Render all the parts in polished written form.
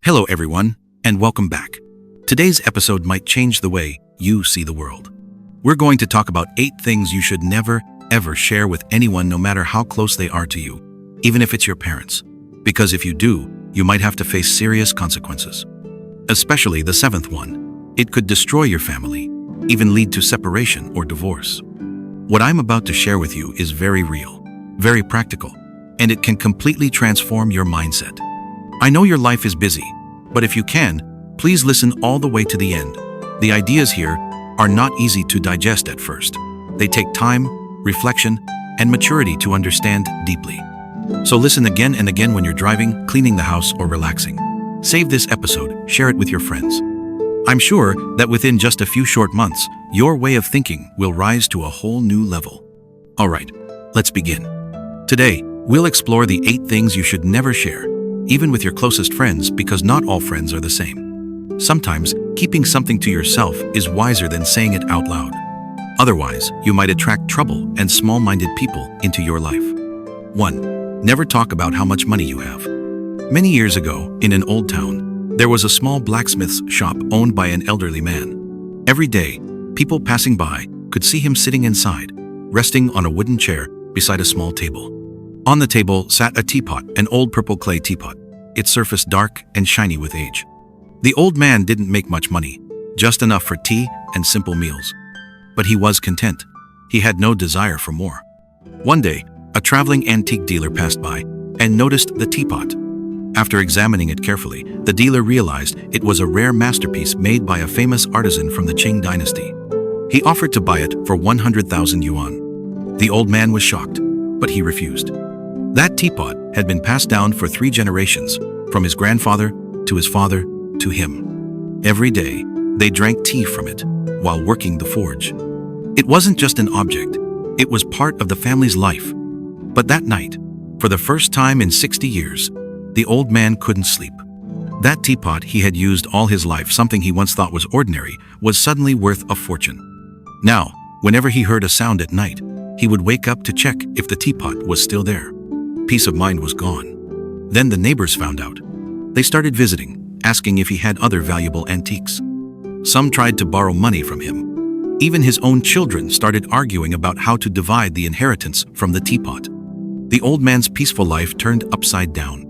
Hello everyone, and welcome back. Today's episode might change the way you see the world. We're going to talk about 8 things you should never, ever share with anyone, no matter how close they are to you, even if it's your parents. Because if you do, you might have to face serious consequences. Especially the 7th one. It could destroy your family, even lead to separation or divorce. What I'm about to share with you is very real, very practical, and it can completely transform your mindset. I know your life is busy, but if you can, please listen all the way to the end. The ideas here are not easy to digest at first. They take time, reflection, and maturity to understand deeply. So listen again and again when you're driving, cleaning the house, or relaxing. Save this episode, share it with your friends. I'm sure that within just a few short months, your way of thinking will rise to a whole new level. All right, let's begin. Today, we'll explore the 8 things you should never share, even with your closest friends, because not all friends are the same. Sometimes, keeping something to yourself is wiser than saying it out loud. Otherwise, you might attract trouble and small-minded people into your life. 1. Never talk about how much money you have. Many years ago, in an old town, there was a small blacksmith's shop owned by an elderly man. Every day, people passing by could see him sitting inside, resting on a wooden chair beside a small table. On the table sat a teapot, an old purple clay teapot, its surface dark and shiny with age. The old man didn't make much money, just enough for tea and simple meals. But he was content. He had no desire for more. One day, a traveling antique dealer passed by and noticed the teapot. After examining it carefully, the dealer realized it was a rare masterpiece made by a famous artisan from the Qing dynasty. He offered to buy it for 100,000 yuan. The old man was shocked, but he refused. That teapot had been passed down for 3 generations, from his grandfather to his father to him. Every day, they drank tea from it while working the forge. It wasn't just an object, it was part of the family's life. But that night, for the first time in 60 years, the old man couldn't sleep. That teapot he had used all his life, something he once thought was ordinary, was suddenly worth a fortune. Now, whenever he heard a sound at night, he would wake up to check if the teapot was still there. Peace of mind was gone. Then the neighbors found out. They started visiting, asking if he had other valuable antiques. Some tried to borrow money from him. Even his own children started arguing about how to divide the inheritance from the teapot. The old man's peaceful life turned upside down.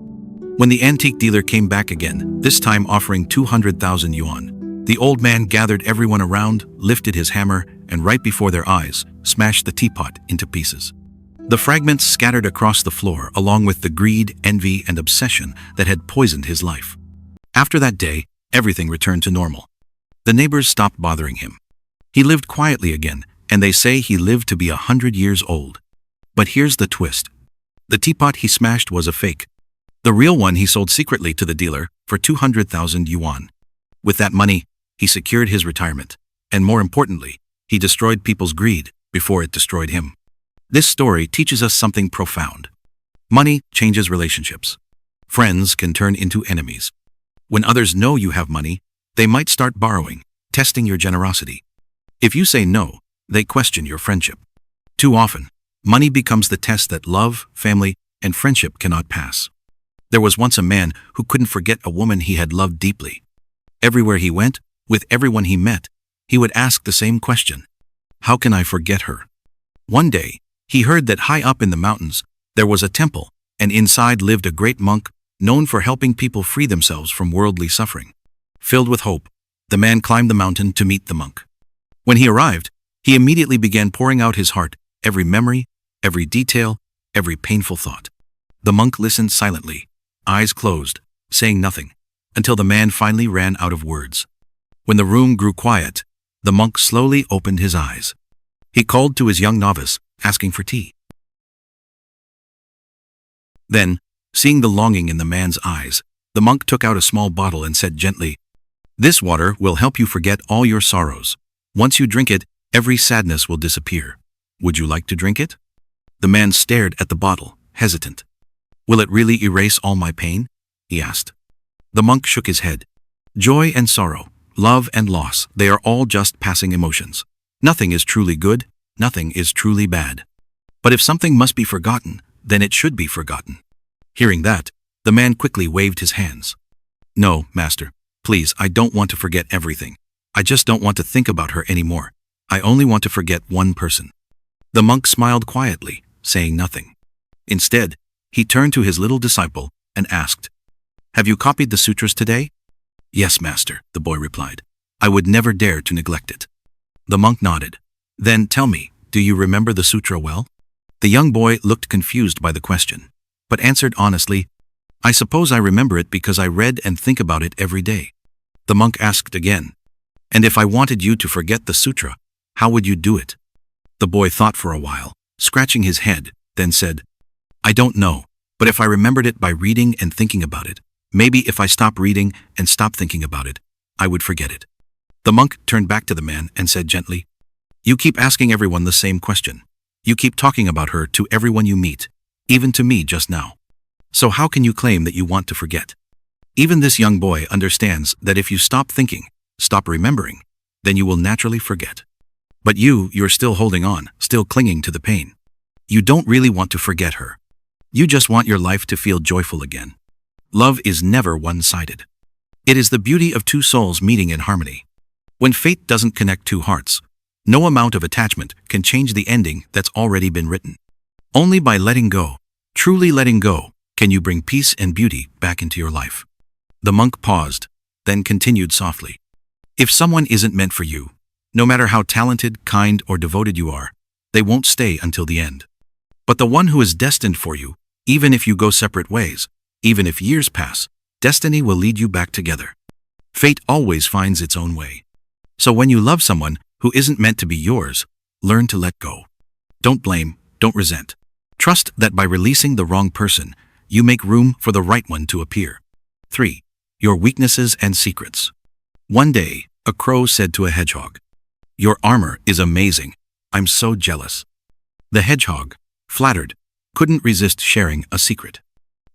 When the antique dealer came back again, this time offering 200,000 yuan, the old man gathered everyone around, lifted his hammer, and right before their eyes, smashed the teapot into pieces. The fragments scattered across the floor, along with the greed, envy, and obsession that had poisoned his life. After that day, everything returned to normal. The neighbors stopped bothering him. He lived quietly again, and they say he lived to be 100 years old. But here's the twist. The teapot he smashed was a fake. The real one he sold secretly to the dealer for 200,000 yuan. With that money, he secured his retirement, and more importantly, he destroyed people's greed before it destroyed him. This story teaches us something profound. Money changes relationships. Friends can turn into enemies. When others know you have money, they might start borrowing, testing your generosity. If you say no, they question your friendship. Too often, money becomes the test that love, family, and friendship cannot pass. There was once a man who couldn't forget a woman he had loved deeply. Everywhere he went, with everyone he met, he would ask the same question: how can I forget her? One day, he heard that high up in the mountains, there was a temple, and inside lived a great monk known for helping people free themselves from worldly suffering. Filled with hope, the man climbed the mountain to meet the monk. When he arrived, he immediately began pouring out his heart, every memory, every detail, every painful thought. The monk listened silently, eyes closed, saying nothing, until the man finally ran out of words. When the room grew quiet, the monk slowly opened his eyes. He called to his young novice, asking for tea. Then, seeing the longing in the man's eyes, the monk took out a small bottle and said gently, "This water will help you forget all your sorrows. Once you drink it, every sadness will disappear. Would you like to drink it?" The man stared at the bottle, hesitant. "Will it really erase all my pain?" he asked. The monk shook his head. "Joy and sorrow, love and loss, they are all just passing emotions. Nothing is truly good, nothing is truly bad. But if something must be forgotten, then it should be forgotten." Hearing that, the man quickly waved his hands. No, master. Please, I don't want to forget everything. I just don't want to think about her anymore. I only want to forget one person. The monk smiled quietly, saying nothing. Instead, he turned to his little disciple and asked, "Have you copied the sutras today?" "Yes, master," the boy replied. "I would never dare to neglect it." The monk nodded. "Then tell me, do you remember the sutra well?" The young boy looked confused by the question, but answered honestly, "I suppose I remember it because I read and think about it every day." The monk asked again, "And if I wanted you to forget the sutra, how would you do it?" The boy thought for a while, scratching his head, then said, "I don't know, but if I remembered it by reading and thinking about it, maybe if I stop reading and stop thinking about it, I would forget it." The monk turned back to the man and said gently, "You keep asking everyone the same question. You keep talking about her to everyone you meet, even to me just now. So how can you claim that you want to forget?" Even this young boy understands that if you stop thinking, stop remembering, then you will naturally forget. But you're still holding on, still clinging to the pain. You don't really want to forget her. You just want your life to feel joyful again. Love is never one-sided. It is the beauty of two souls meeting in harmony. When fate doesn't connect two hearts, no amount of attachment can change the ending that's already been written. Only by letting go, truly letting go, can you bring peace and beauty back into your life. The monk paused, then continued softly. If someone isn't meant for you, no matter how talented, kind, or devoted you are, they won't stay until the end. But the one who is destined for you, even if you go separate ways, even if years pass, destiny will lead you back together. Fate always finds its own way. So when you love someone who isn't meant to be yours, learn to let go. Don't blame, don't resent. Trust that by releasing the wrong person, you make room for the right one to appear. 3. Your weaknesses and secrets. One day, a crow said to a hedgehog, "Your armor is amazing. I'm so jealous." The hedgehog, flattered, couldn't resist sharing a secret.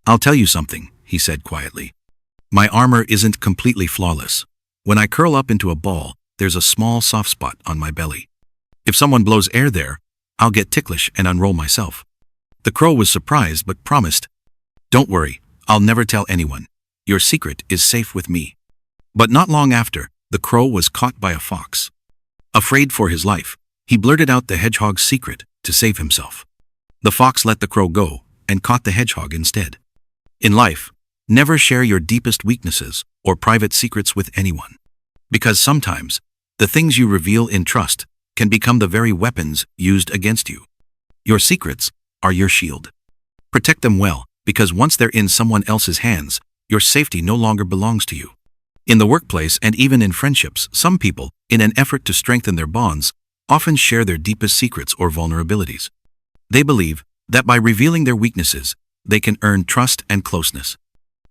"I'll tell you something," he said quietly. "My armor isn't completely flawless. When I curl up into a ball, there's a small soft spot on my belly. If someone blows air there, I'll get ticklish and unroll myself." The crow was surprised but promised, "Don't worry, I'll never tell anyone. Your secret is safe with me." But not long after, the crow was caught by a fox. Afraid for his life, he blurted out the hedgehog's secret to save himself. The fox let the crow go and caught the hedgehog instead. In life, never share your deepest weaknesses or private secrets with anyone. Because sometimes, the things you reveal in trust can become the very weapons used against you. Your secrets are your shield. Protect them well, because once they're in someone else's hands, your safety no longer belongs to you. In the workplace and even in friendships, some people, in an effort to strengthen their bonds, often share their deepest secrets or vulnerabilities. They believe that by revealing their weaknesses, they can earn trust and closeness.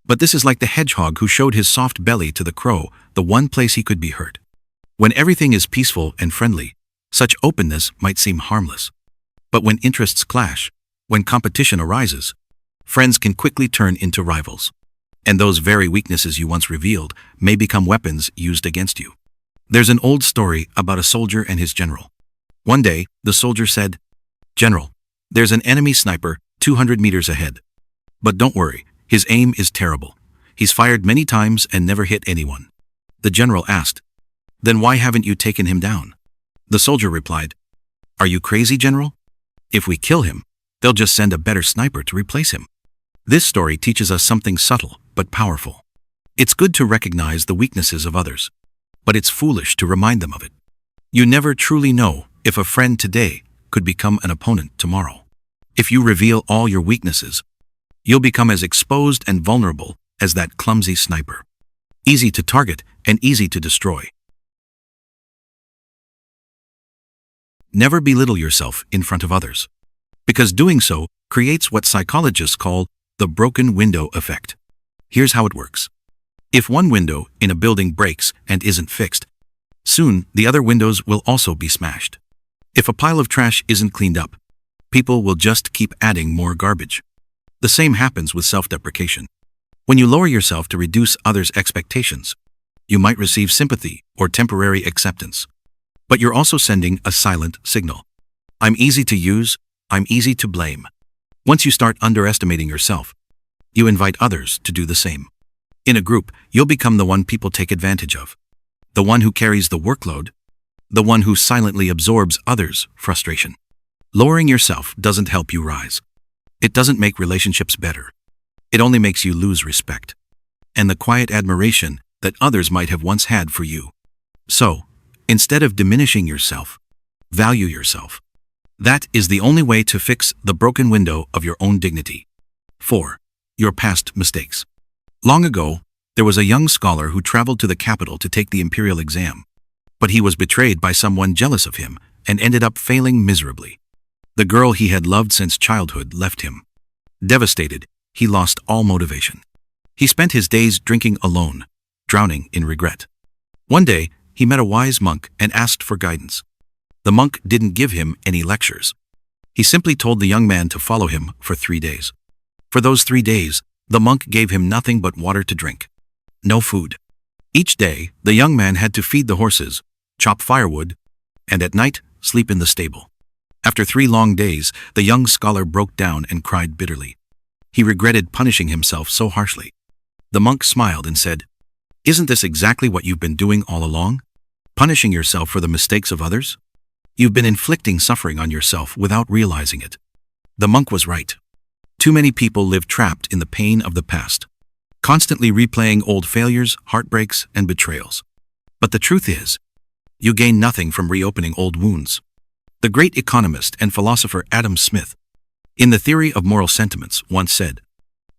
But this is like the hedgehog who showed his soft belly to the crow, the one place he could be hurt. When everything is peaceful and friendly, such openness might seem harmless. But when interests clash, when competition arises, friends can quickly turn into rivals. And those very weaknesses you once revealed may become weapons used against you. There's an old story about a soldier and his general. One day, the soldier said, "General, there's an enemy sniper 200 meters ahead. But don't worry, his aim is terrible. He's fired many times and never hit anyone." The general asked, "Then why haven't you taken him down?" The soldier replied, "Are you crazy, General? If we kill him, they'll just send a better sniper to replace him." This story teaches us something subtle but powerful. It's good to recognize the weaknesses of others, but it's foolish to remind them of it. You never truly know if a friend today could become an opponent tomorrow. If you reveal all your weaknesses, you'll become as exposed and vulnerable as that clumsy sniper. Easy to target and easy to destroy. Never belittle yourself in front of others, because doing so creates what psychologists call the broken window effect. Here's how it works. If one window in a building breaks and isn't fixed, soon the other windows will also be smashed. If a pile of trash isn't cleaned up, people will just keep adding more garbage. The same happens with self-deprecation. When you lower yourself to reduce others' expectations, you might receive sympathy or temporary acceptance. But you're also sending a silent signal. I'm easy to use, I'm easy to blame. Once you start underestimating yourself, you invite others to do the same. In a group, you'll become the one people take advantage of. The one who carries the workload. The one who silently absorbs others' frustration. Lowering yourself doesn't help you rise. It doesn't make relationships better. It only makes you lose respect and the quiet admiration that others might have once had for you. So, instead of diminishing yourself, value yourself. That is the only way to fix the broken window of your own dignity. 4. Your past mistakes. Long ago, there was a young scholar who traveled to the capital to take the imperial exam. But he was betrayed by someone jealous of him and ended up failing miserably. The girl he had loved since childhood left him. Devastated, he lost all motivation. He spent his days drinking alone, drowning in regret. One day, he met a wise monk and asked for guidance. The monk didn't give him any lectures. He simply told the young man to follow him for 3 days. For those 3 days, the monk gave him nothing but water to drink. No food. Each day, the young man had to feed the horses, chop firewood, and at night, sleep in the stable. After 3 long days, the young scholar broke down and cried bitterly. He regretted punishing himself so harshly. The monk smiled and said, "Isn't this exactly what you've been doing all along? Punishing yourself for the mistakes of others? You've been inflicting suffering on yourself without realizing it." The monk was right. Too many people live trapped in the pain of the past, constantly replaying old failures, heartbreaks, and betrayals. But the truth is, you gain nothing from reopening old wounds. The great economist and philosopher Adam Smith, in The Theory of Moral Sentiments, once said,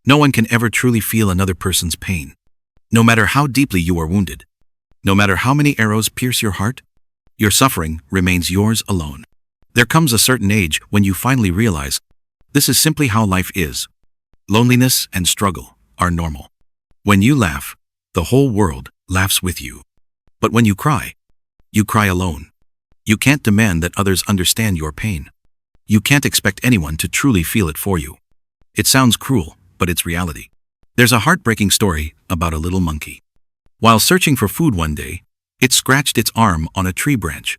"No one can ever truly feel another person's pain. No matter how deeply you are wounded, no matter how many arrows pierce your heart, your suffering remains yours alone." There comes a certain age when you finally realize, this is simply how life is. Loneliness and struggle are normal. When you laugh, the whole world laughs with you. But when you cry alone. You can't demand that others understand your pain. You can't expect anyone to truly feel it for you. It sounds cruel, but it's reality. There's a heartbreaking story about a little monkey. While searching for food one day, it scratched its arm on a tree branch.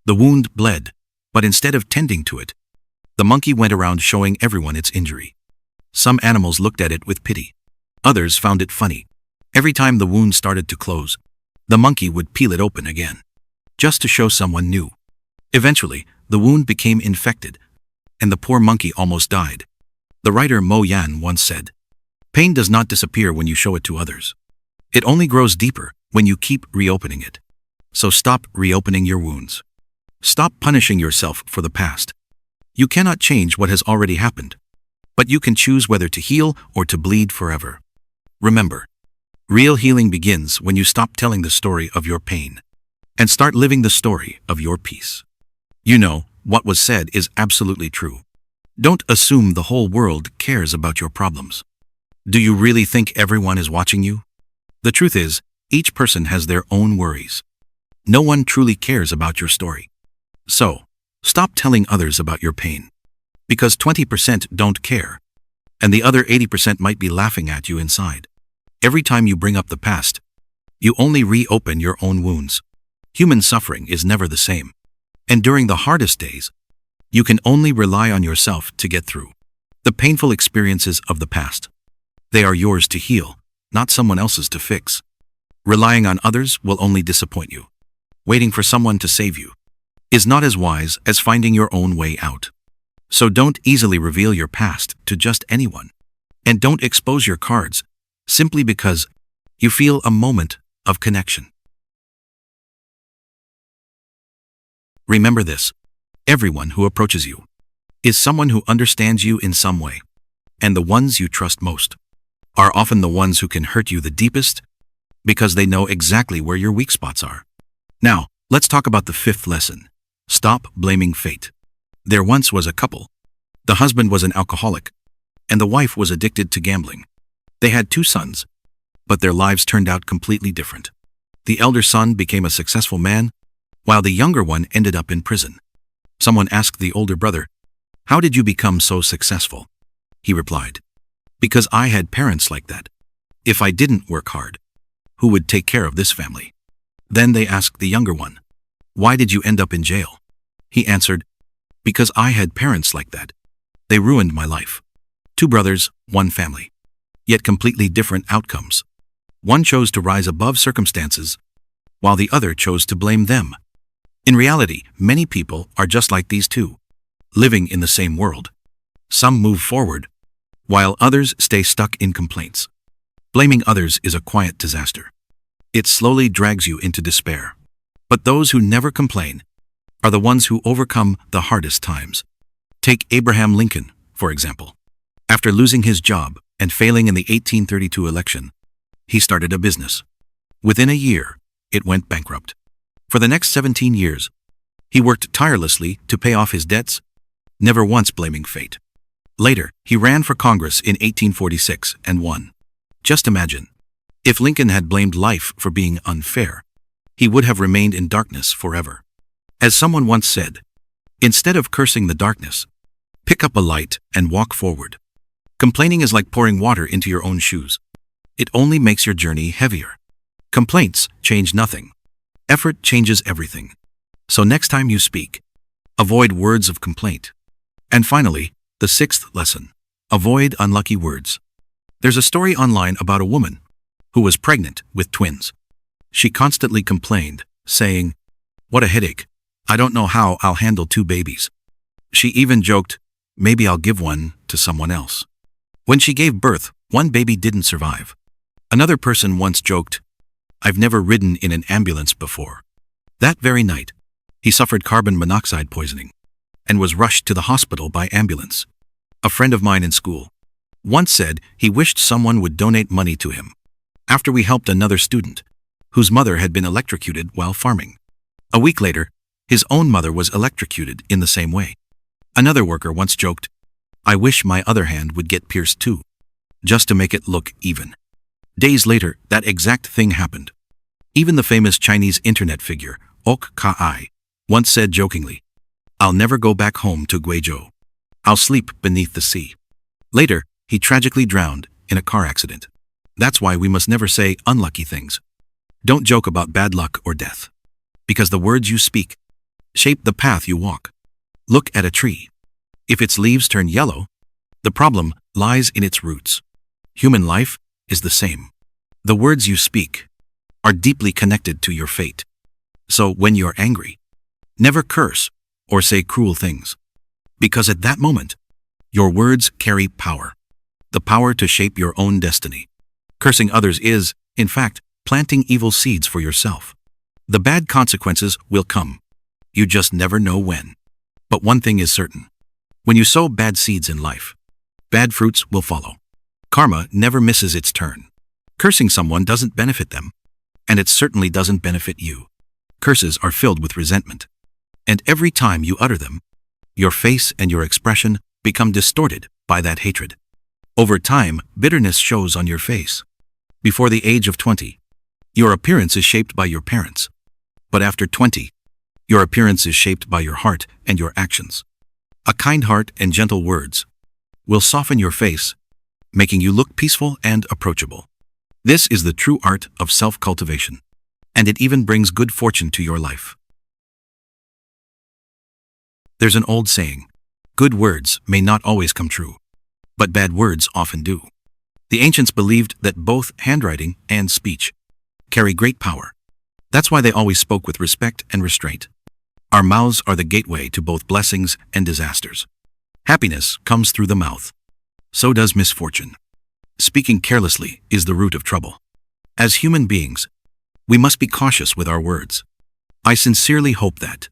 The wound bled, but instead of tending to it, the monkey went around showing everyone its injury. Some animals looked at it with pity. Others found it funny. Every time the wound started to close, the monkey would peel it open again, just to show someone new. Eventually, the wound became infected, and the poor monkey almost died. The writer Mo Yan once said, "Pain does not disappear when you show it to others. It only grows deeper when you keep reopening it. So stop reopening your wounds. Stop punishing yourself for the past. You cannot change what has already happened, but you can choose whether to heal or to bleed forever. Remember, real healing begins when you stop telling the story of your pain and start living the story of your peace." You know, what was said is absolutely true. Don't assume the whole world cares about your problems. Do you really think everyone is watching you? The truth is, each person has their own worries. No one truly cares about your story. So, stop telling others about your pain. Because 20% don't care, and the other 80% might be laughing at you inside. Every time you bring up the past, you only reopen your own wounds. Human suffering is never the same. And during the hardest days, you can only rely on yourself to get through the painful experiences of the past. They are yours to heal, not someone else's to fix. Relying on others will only disappoint you. Waiting for someone to save you is not as wise as finding your own way out. So don't easily reveal your past to just anyone. And don't expose your cards simply because you feel a moment of connection. Remember this: everyone who approaches you is someone who understands you in some way. And the ones you trust most are often the ones who can hurt you the deepest because they know exactly where your weak spots are. Now, let's talk about the 5th lesson. Stop blaming fate. There once was a couple. The husband was an alcoholic, and the wife was addicted to gambling. They had 2 sons, but their lives turned out completely different. The elder son became a successful man, while the younger one ended up in prison. Someone asked the older brother, "How did you become so successful?" He replied, "Because I had parents like that. If I didn't work hard, who would take care of this family?" Then they asked the younger one, "Why did you end up in jail?" He answered, "Because I had parents like that. They ruined my life." 2 brothers, 1 family. Yet completely different outcomes. One chose to rise above circumstances, while the other chose to blame them. In reality, many people are just like these two, living in the same world. Some move forward, while others stay stuck in complaints. Blaming others is a quiet disaster. It slowly drags you into despair. But those who never complain are the ones who overcome the hardest times. Take Abraham Lincoln, for example. After losing his job and failing in the 1832 election, he started a business. Within a year, it went bankrupt. For the next 17 years, he worked tirelessly to pay off his debts, never once blaming fate. Later, he ran for Congress in 1846 and won. Just imagine, if Lincoln had blamed life for being unfair, he would have remained in darkness forever. As someone once said, instead of cursing the darkness, pick up a light and walk forward. Complaining is like pouring water into your own shoes. It only makes your journey heavier. Complaints change nothing. Effort changes everything. So next time you speak, avoid words of complaint. And finally, the sixth lesson: avoid unlucky words. There's a story online about a woman who was pregnant with twins. She constantly complained, saying, "What a headache. I don't know how I'll handle two babies." She even joked, "Maybe I'll give one to someone else." When she gave birth, one baby didn't survive. Another person once joked, "I've never ridden in an ambulance before." That very night, he suffered carbon monoxide poisoning and was rushed to the hospital by ambulance. A friend of mine in school once said he wished someone would donate money to him after we helped another student whose mother had been electrocuted while farming. A week later, his own mother was electrocuted in the same way. Another worker once joked, "I wish my other hand would get pierced too, just to make it look even." Days later, that exact thing happened. Even the famous Chinese internet figure, Ok Ka-ai, once said jokingly, "I'll never go back home to Guizhou. I'll sleep beneath the sea." Later, he tragically drowned in a car accident. That's why we must never say unlucky things. Don't joke about bad luck or death, because the words you speak shape the path you walk. Look at a tree. If its leaves turn yellow, the problem lies in its roots. Human life is the same. The words you speak are deeply connected to your fate. So when you're angry, never curse or say cruel things, because at that moment, your words carry power. The power to shape your own destiny. Cursing others is, in fact, planting evil seeds for yourself. The bad consequences will come. You just never know when. But one thing is certain. When you sow bad seeds in life, bad fruits will follow. Karma never misses its turn. Cursing someone doesn't benefit them, and it certainly doesn't benefit you. Curses are filled with resentment. And every time you utter them, your face and your expression become distorted by that hatred. Over time, bitterness shows on your face. Before the age of 20, your appearance is shaped by your parents. But after 20, your appearance is shaped by your heart and your actions. A kind heart and gentle words will soften your face, making you look peaceful and approachable. This is the true art of self-cultivation, and it even brings good fortune to your life. There's an old saying, good words may not always come true, but bad words often do. The ancients believed that both handwriting and speech carry great power. That's why they always spoke with respect and restraint. Our mouths are the gateway to both blessings and disasters. Happiness comes through the mouth. So does misfortune. Speaking carelessly is the root of trouble. As human beings, we must be cautious with our words. I sincerely hope that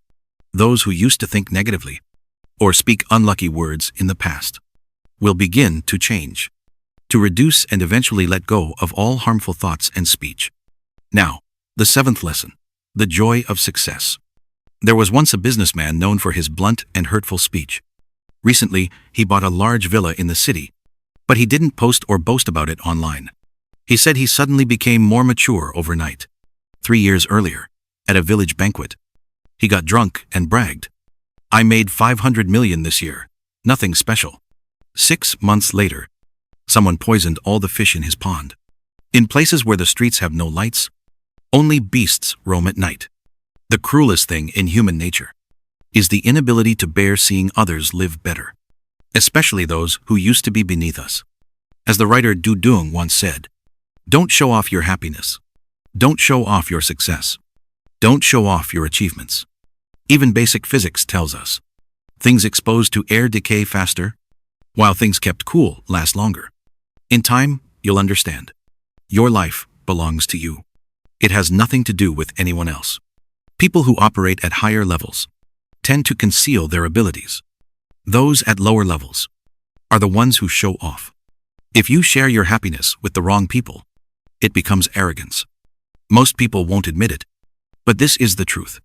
those who used to think negatively or speak unlucky words in the past will begin to change, to reduce and eventually let go of all harmful thoughts and speech. Now, the seventh lesson, the joy of success. There was once a businessman known for his blunt and hurtful speech. Recently, he bought a large villa in the city, but he didn't post or boast about it online. He said he suddenly became more mature overnight. 3 years earlier, at a village banquet, he got drunk and bragged, "I made 500 million this year, nothing special." 6 months later, someone poisoned all the fish in his pond. In places where the streets have no lights, only beasts roam at night. The cruelest thing in human nature is the inability to bear seeing others live better, especially those who used to be beneath us. As the writer Du Duong once said, Don't show off your happiness. Don't show off your success. Don't show off your achievements. Even basic physics tells us things exposed to air decay faster, while things kept cool last longer. In time, you'll understand. Your life belongs to you. It has nothing to do with anyone else. People who operate at higher levels tend to conceal their abilities. Those at lower levels are the ones who show off. If you share your happiness with the wrong people, it becomes arrogance. Most people won't admit it, but this is the truth.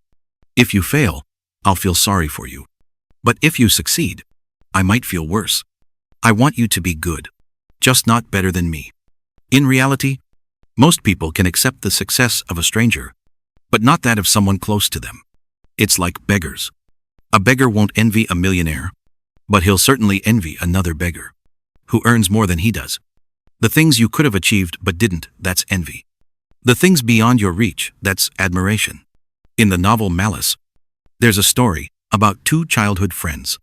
If you fail, I'll feel sorry for you. But if you succeed, I might feel worse. I want you to be good, just not better than me. In reality, most people can accept the success of a stranger, but not that of someone close to them. It's like beggars. A beggar won't envy a millionaire, but he'll certainly envy another beggar who earns more than he does. The things you could have achieved but didn't, that's envy. The things beyond your reach, that's admiration. In the novel Malice, there's a story about two childhood friends,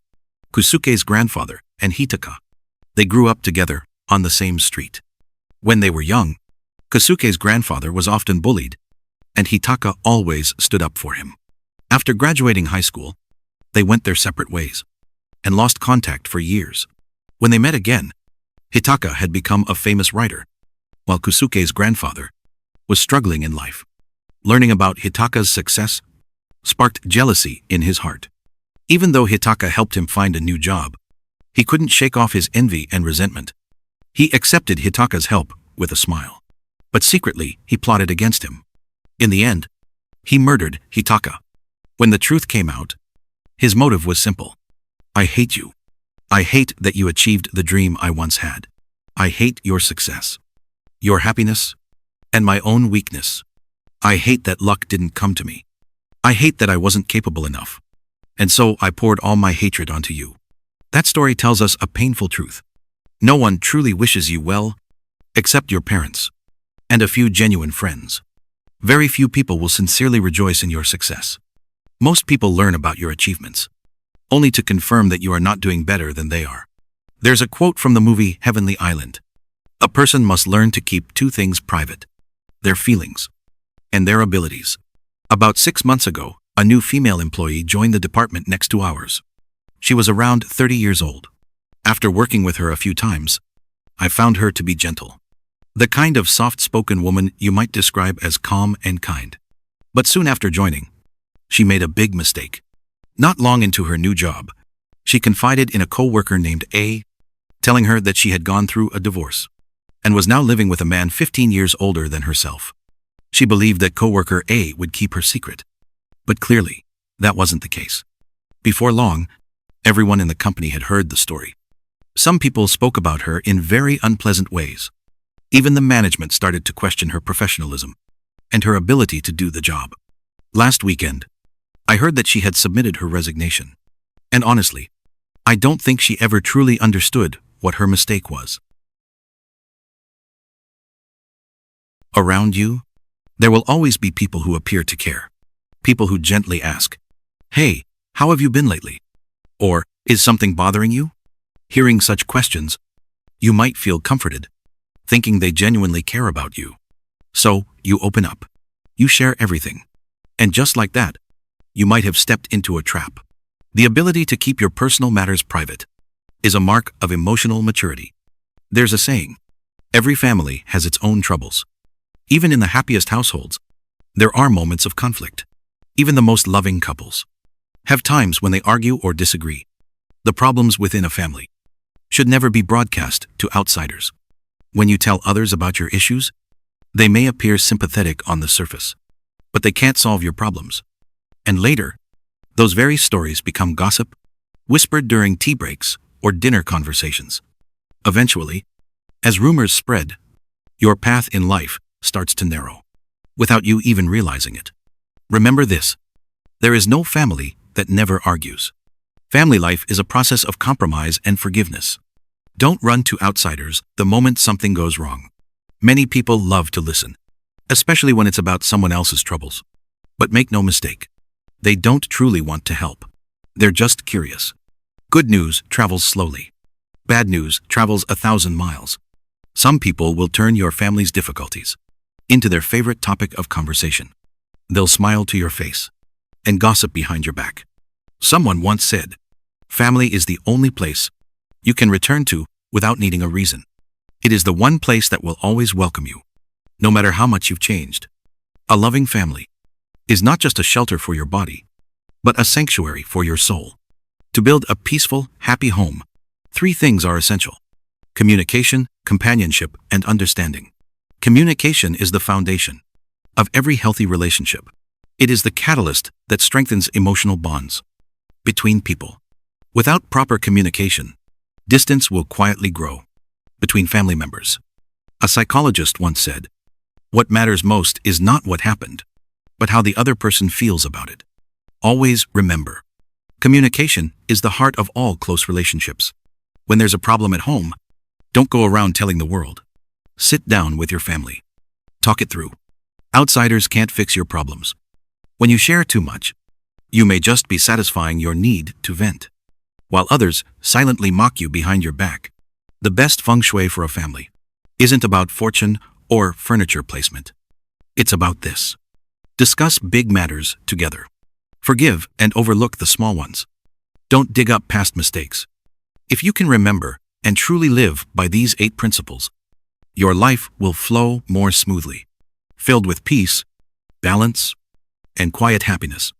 Kusuke's grandfather and Hitaka. They grew up together on the same street. When they were young, Kusuke's grandfather was often bullied, and Hitaka always stood up for him. After graduating high school, they went their separate ways and lost contact for years. When they met again, Hitaka had become a famous writer, while Kusuke's grandfather was struggling in life. Learning about Hitaka's success sparked jealousy in his heart. Even though Hitaka helped him find a new job, he couldn't shake off his envy and resentment. He accepted Hitaka's help with a smile, but secretly he plotted against him. In the end, he murdered Hitaka. When the truth came out, his motive was simple. I hate you. I hate that you achieved the dream I once had. I hate your success, your happiness, and my own weakness. I hate that luck didn't come to me. I hate that I wasn't capable enough. And so I poured all my hatred onto you. That story tells us a painful truth. No one truly wishes you well, except your parents and a few genuine friends. Very few people will sincerely rejoice in your success. Most people learn about your achievements only to confirm that you are not doing better than they are. There's a quote from the movie Heavenly Island. A person must learn to keep two things private: their feelings and their abilities. About 6 months ago, a new female employee joined the department next to ours. She was around 30 years old. After working with her a few times, I found her to be gentle. The kind of soft-spoken woman you might describe as calm and kind. But soon after joining, she made a big mistake. Not long into her new job, she confided in a co-worker named A, telling her that she had gone through a divorce and was now living with a man 15 years older than herself. She believed that co-worker A would keep her secret, but clearly, that wasn't the case. Before long, everyone in the company had heard the story. Some people spoke about her in very unpleasant ways. Even the management started to question her professionalism and her ability to do the job. Last weekend, I heard that she had submitted her resignation. And honestly, I don't think she ever truly understood what her mistake was. Around you, there will always be people who appear to care. People who gently ask, "Hey, how have you been lately?" Or, "Is something bothering you?" Hearing such questions, you might feel comforted, thinking they genuinely care about you. So, you open up. You share everything. And just like that, you might have stepped into a trap. The ability to keep your personal matters private is a mark of emotional maturity. There's a saying, every family has its own troubles. Even in the happiest households, there are moments of conflict. Even the most loving couples have times when they argue or disagree. The problems within a family should never be broadcast to outsiders. When you tell others about your issues, they may appear sympathetic on the surface, but they can't solve your problems. And later, those very stories become gossip, whispered during tea breaks or dinner conversations. Eventually, as rumors spread, your path in life starts to narrow, without you even realizing it. Remember this: there is no family that never argues. Family life is a process of compromise and forgiveness. Don't run to outsiders the moment something goes wrong. Many people love to listen, especially when it's about someone else's troubles. But make no mistake, they don't truly want to help. They're just curious. Good news travels slowly. Bad news travels 1,000 miles. Some people will turn your family's difficulties into their favorite topic of conversation. They'll smile to your face and gossip behind your back. Someone once said, family is the only place you can return to without needing a reason. It is the one place that will always welcome you, no matter how much you've changed. A loving family is not just a shelter for your body, but a sanctuary for your soul. To build a peaceful, happy home, 3 things are essential: communication, companionship, and understanding. Communication is the foundation of every healthy relationship. It is the catalyst that strengthens emotional bonds between people. Without proper communication, distance will quietly grow between family members. A psychologist once said, "What matters most is not what happened, but how the other person feels about it." Always remember, communication is the heart of all close relationships. When there's a problem at home, don't go around telling the world. Sit down with your family. Talk it through. Outsiders can't fix your problems. When you share too much, you may just be satisfying your need to vent, while others silently mock you behind your back. The best feng shui for a family isn't about fortune or furniture placement. It's about this: discuss big matters together. Forgive and overlook the small ones. Don't dig up past mistakes. If you can remember and truly live by these 8 principles, your life will flow more smoothly, filled with peace, balance, and quiet happiness.